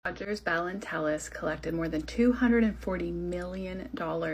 Rogers, Bell and Telus collected more than $240 million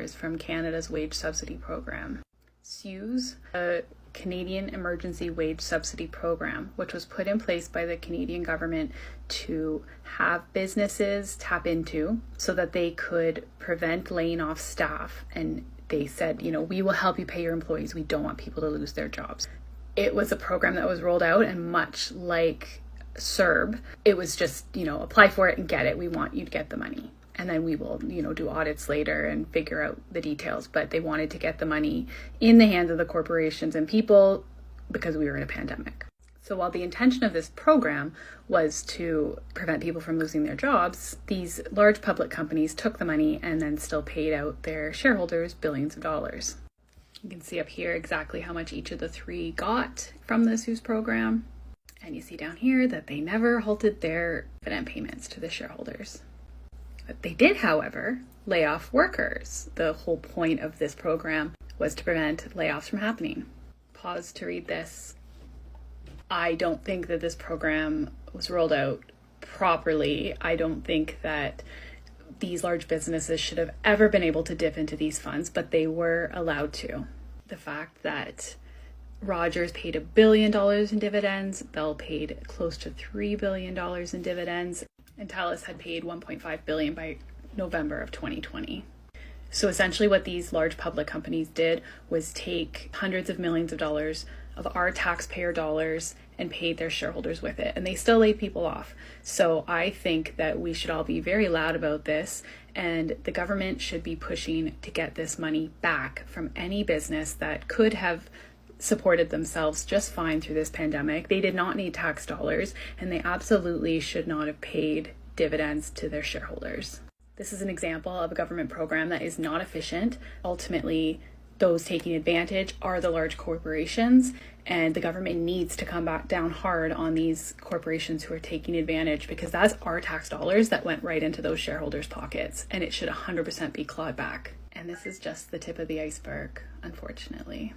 from Canada's wage subsidy program. CEWS, a Canadian Emergency Wage Subsidy Program, which was put in place by the Canadian government to have businesses tap into so that they could prevent laying off staff. And they said, we will help you pay your employees. We don't want people to lose their jobs. It was a program that was rolled out, and much like CERB, it was just, apply for it and get it. We want you to get the money. And then we will, do audits later and figure out the details. But they wanted to get the money in the hands of the corporations and people because we were in a pandemic. So while the intention of this program was to prevent people from losing their jobs, these large public companies took the money and then still paid out their shareholders billions of dollars. You can see up here exactly how much each of the three got from the CEWS program. And you see down here that they never halted their dividend payments to the shareholders. But they did, however, lay off workers. The whole point of this program was to prevent layoffs from happening. Pause to read this. I don't think that this program was rolled out properly. I don't think that these large businesses should have ever been able to dip into these funds, but they were allowed to. The fact that Rogers paid $1 billion in dividends, Bell paid close to $3 billion in dividends, and Telus had paid $1.5 billion by November of 2020. So essentially what these large public companies did was take hundreds of millions of dollars of our taxpayer dollars and paid their shareholders with it. And they still laid people off. So I think that we should all be very loud about this, and the government should be pushing to get this money back from any business that could have supported themselves just fine through this pandemic. They did not need tax dollars, and they absolutely should not have paid dividends to their shareholders. This is an example of a government program that is not efficient. Ultimately, those taking advantage are the large corporations, and the government needs to come back down hard on these corporations who are taking advantage, because that's our tax dollars that went right into those shareholders' pockets, and it should 100% be clawed back. And this is just the tip of the iceberg, unfortunately.